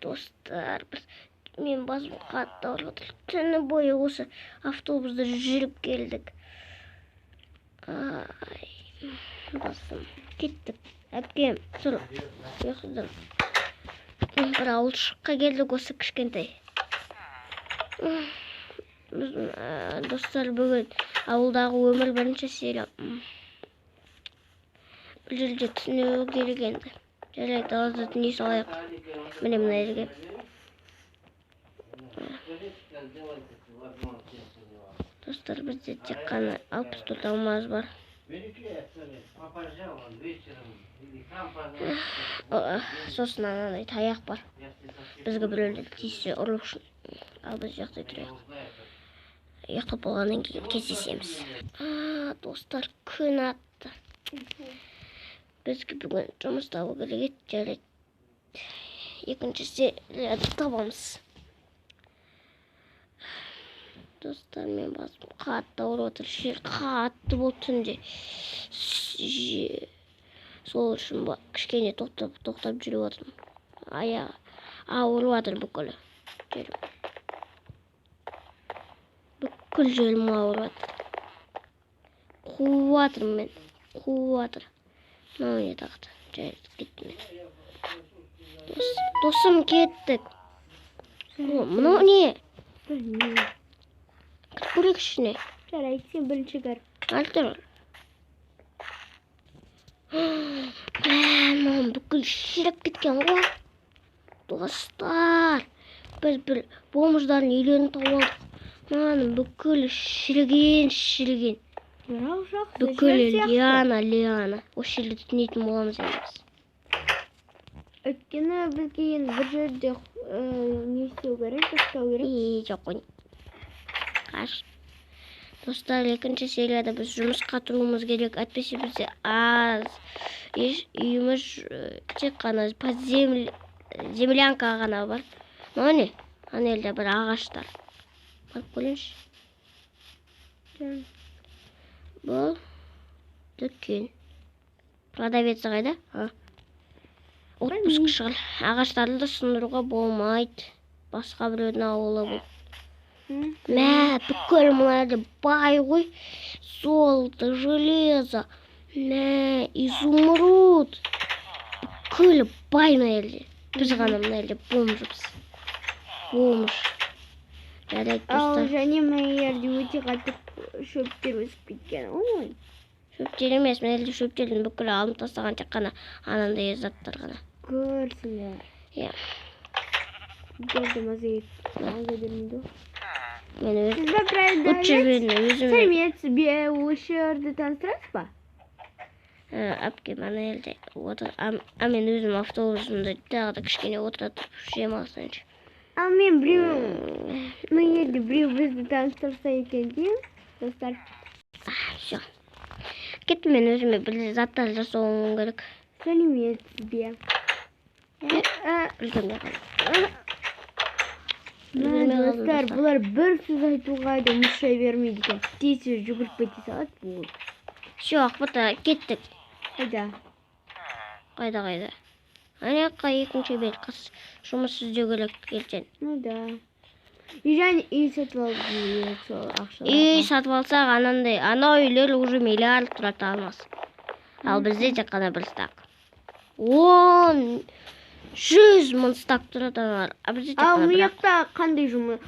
Достар, мен басым қатты ауырып отыр. Түні бойы осы автобуста жүріп келдік. Басым. Кеттік. Әпкем, тұр. Ұйқыдым. Бір ауылшыққа келдік осы кішкентай. Достар, бүгін ауылдағы өмір бірінші серия. Бұл жерде түнеу керек енді. Жарайды, далада түней салайық. Міне мына жерге. Достар, бізде тек қана 64 алмаз бар. Сосын анандай таяқ бар. Бізге біреулер тиіссе ұрып үшін. Ал біз жақтай тұрайық. Ұйықтап болғаннан кейін кездесеміз. Достар, күн атты. Бізге бүгін жұмыс табу керек еді. Жарайды. Екінші серияда табамыз. Достар, мен басым қатты ауырып отыр. Жер қатты болды түнде. Сол үшін кішкене тоқтап жүріп отырмын. Аяғы ауырып жатыр бүкілі. Бүкіл жерім ауырып жатыр. Қуып жатырмын мен. Қуып жатыр. Мынау не тақты. Жарайды, кеттім мен. Досым, кеттік. Мынау не? Көрек ішіне. Жарайды, сен бірінші кір. Алтыр. Мынау бүкіл шіріп кеткен ғой. Достар, біз бір бомждардың үйлерін тауып алдық. Мынаның бүкіл шіріген. Бүкіл лиана. Осы жерде түнейтін боламыз енді біз. Өйткені бізге енді бір жерде не істеу керек, тастау керек. Жоқ қой. Қаш. Достар, екінші серияда біз жұмысқа тұруымыз керек. Әйтпесе бізде аз. Үйіміз тек қана землянка ғана бар. Мынау не? Ана елде бір ағаштар. Барып көрейінші. Бұл дүкен. Продавеці қайда? Отпуск шығар. Ағаштарды сындыруға болмайды. Басқа біреудің ауылы бұл. Мә, бүкіл мұнайды бай ғой. Золото, железо. Мә, изумруд. Бүкіл бай мына елде. Біз ғана мына елде бомжымыз. Бомж. Жарайды, достар. Ал және мына жерде өте қатып шөптер өсіп кеткен. Ой. Шөптер емес, мына елде шөптердің бүкіл алынып тастаған тек қана анандай заттар ғана. Көрсіңдер. Иә. Болды маза бермейді. Мен өзім. Сәлеметсіз, осы жерді таныстырасыз ба? Әпкем ана елде отыр. Мен өзім автобусымда тағы да кішкене отыра тұрып жем алсайыншы. Ал мен мына жерде біреу бізді таныстырса екен деймін, достар. Все. Кеттім, мен өзіме бір заттар жасауым керек. Сәлеметсіз. Үлгермей қалдым. Достар, бұлар бір сөз айтуға да мұшай бермейді екен. Тез жүгіріп кете салады бұл. Жоқ, бұта кеттік. Қайда? Аяққа екінші бел қыз жұмыс іздеу керек ертең. Үй сатып алып сол ақшаларға. Үй сатып алсақ, анау үйлер уже миллиард тұрады алмас. Ал бізде тек қана бір стак. 100 мың стак тұрады аналар. Ал мұяқта қандай жұмыс?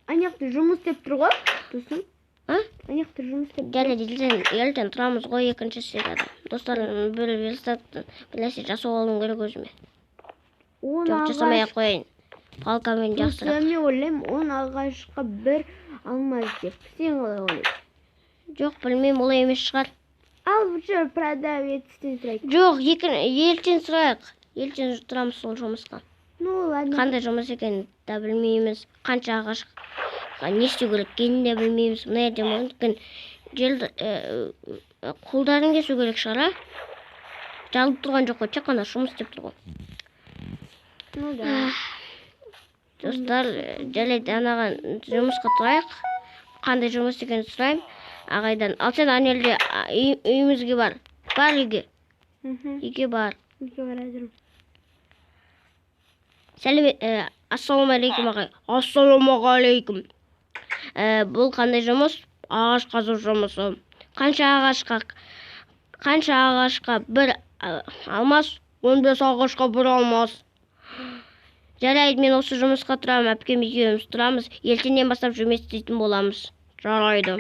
Аяқта жұмыс істеп тұр ғой, досым? Аяқта жұмыс істеп тұр. Ертең тұрамыз ғой екінші серияда. Достар, бір велосипедтен бірнәрсе жасау алуым керек өзіме. Жоқ, жасамай-ақ қояйын. Палкамен жастырап. Мен ойлаймын, 10 ағашқа бір алмаз деп. Сен қалай ойлайсың? Жоқ, білмеймін, олай емес шығар. Ал бұчыр продавецтен сұрайық. Жоқ, ертең сұрайық. Ертең тұрамыз сол жұмысқа. Ладно. Қандай жұмыс екенін де білмейміз. Қанша ағаш не істеу керек екенін де білмейміз. Мына жерде мүмкін қолдарын кесу керек шығар. Жалып тұрған жоқ қой, тек қана жұмыс істеп тұр ғой. Достар, жарайды, анаған жұмысқа тұрайық. Қандай жұмыс екенін сұрайым ағайдан. Ал сен ана елде үйімізге бар. Бар үйге. Үйге бар. Үйге бара жүрмін. Ассалаумағалейкум ағай. Ассалаумағалейкум. Бұл қандай жұмыс? Ағаш қазу жұмысы. Қанша ағашқа бір алмас? 15 ағашқа бір алмас. Жарайды, мен осы жұмысқа тұрамын, әпкем екеуміз тұрамыз. Ертеңнен бастап жұмыс істейтін боламыз. Жарайды.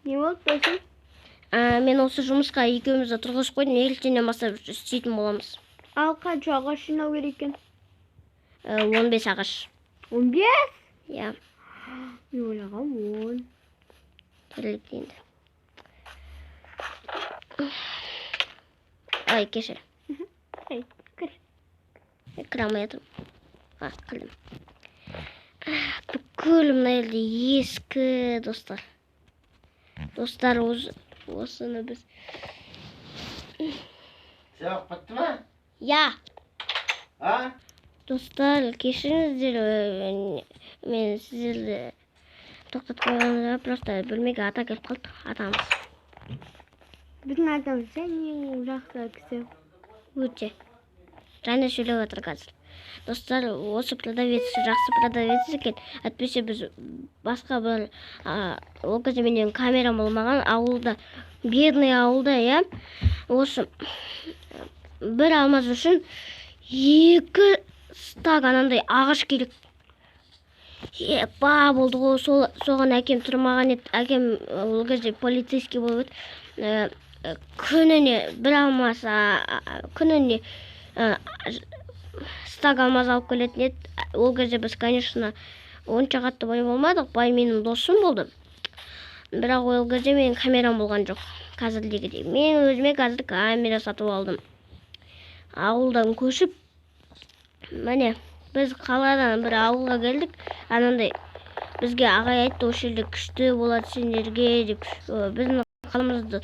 Не болды досым? Мен осы жұмысқа екеумізді тұрғызып қойдым, ертеңнен бастап істейтін боламыз. Ал қанша ағаш жинау керек екен? 15 ағаш. 15? Иә. Мен ойлағам 10. Тірлік енді. Ай, кешір. Ай, кір. Кіре алмай жатырмын. Кірдім. Бүкіл мына елде ескі достар. Достар, осыны біз... Сабақ бітті ма? Я! А? Достар, кешіріңіздер, мен сіздерді тоқтатып қойғанымда просто бөлмеге ата келіп қалды, атамыз. Біздің атамыз және жақсы кісі. Өте. Және сөйлеп отыр қазір. Достар, осы продавец жақсы продавец екен. Әйтпесе біз басқа бір ол кезде менен камерам болмаған ауылда, бедный ауылда, иә. Осы бір алмаз үшін 2 стак анандай ағаш керек. Ба болды ғой, соған әкем тұрмаған еді. Әкем ол кезде полицейский болып еді. Күніне бір алмаз, күніне стак алмаз алып келетін еді. Ол кезде біз, конечно, онша қатты бай болмадық. Бай менің досым болды. Бірақ ол кезде менің камерам болған жоқ. Қазірдегідей. Мен өзіме қазір камера сатып алдым. Ауылдан көшіп, міне, біз қаладан бір ауылға келдік. Анандай бізге ағай айтты, осы жерде күшті болады сендерге деп. Біздің қаламызды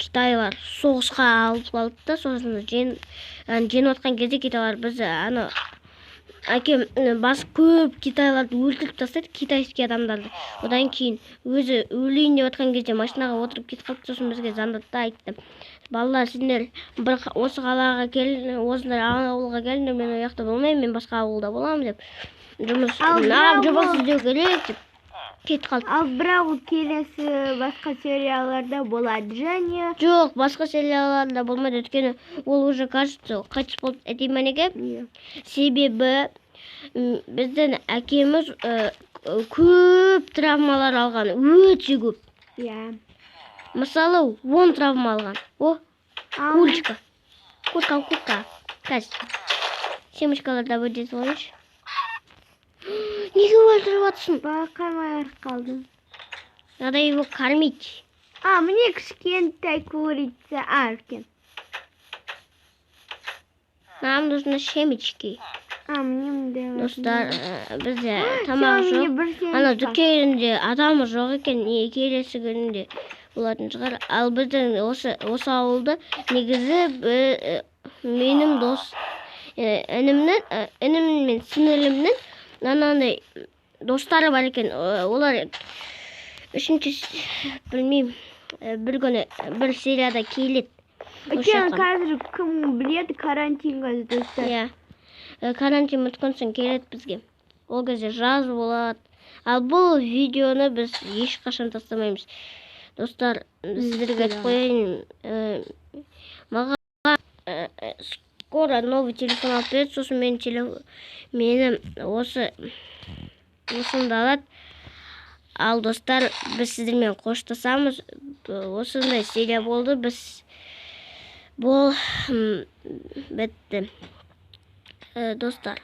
Китайлар соғысқа алып қалды да, сосын жеңіп отқан кезде Китайлар бізді әкем көп Китайларды өлтіріп тастайды, китайский адамдарды. Одан кейін өзі өлейін деп отқан кезде машинаға отырып кетіп қалды, сосын бізге звондады, айтты: балалар, сендер осы қалаға келіңдер, осындай ауылға келіңдер, мен ол жақта болмаймын, мен басқа ауылда боламын деп. Жұмыс іздеу керек деп кетіп қалды. Ал бірақ келесі басқа серияларда болады және... Жоқ, басқа серияларда болмайды, өйткені ол уже кажется қайтыс болды. Әйтейін неге? Себебі біздің әкеміз көп травмалар алған, өте көп. Иә. Мысалы, 10 травма алған. Курочка. Курка. Қазір. Семушкаларда өтеді ойыншы. Неге өлтіріп атсың? Бақамай қалдым. Надо его кормить. Мне кішкентай курица аркен. Нам нужны семечки. Мне де. Достар, бізде тамақ жоқ. Ана дүкенінде адамы жоқ екен, келесі күнінде болатын шығар. Ал біздің осы ауылда негізі менің дос інім мен сіңілімнің анандай достары бар екен. Олар үшінші, білмеймін, бір күні бір серияда келеді. Өйткені қазір кім біледі, карантинға достар. Иә. Карантин өткен соң келеді бізге. Ол кезде жаз болады. Ал бұл видеоны біз ешқашан тастамаймыз. Достар, сіздерге айтып қояйын. Маған скоро новый телефон алып береді, сосын мені осында алады. Ал достар, біз сіздермен қоштасамыз. Осындай серия болды. Бұл бітті. Достар,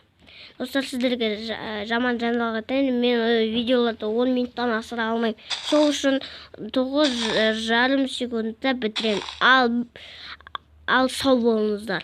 сіздерге жаман жаналға тәйін, мен видеоларды 10 минуттан асыра алмайым. Сол үшін 9,5 секундта бітірем. Ал сау болыңыздар.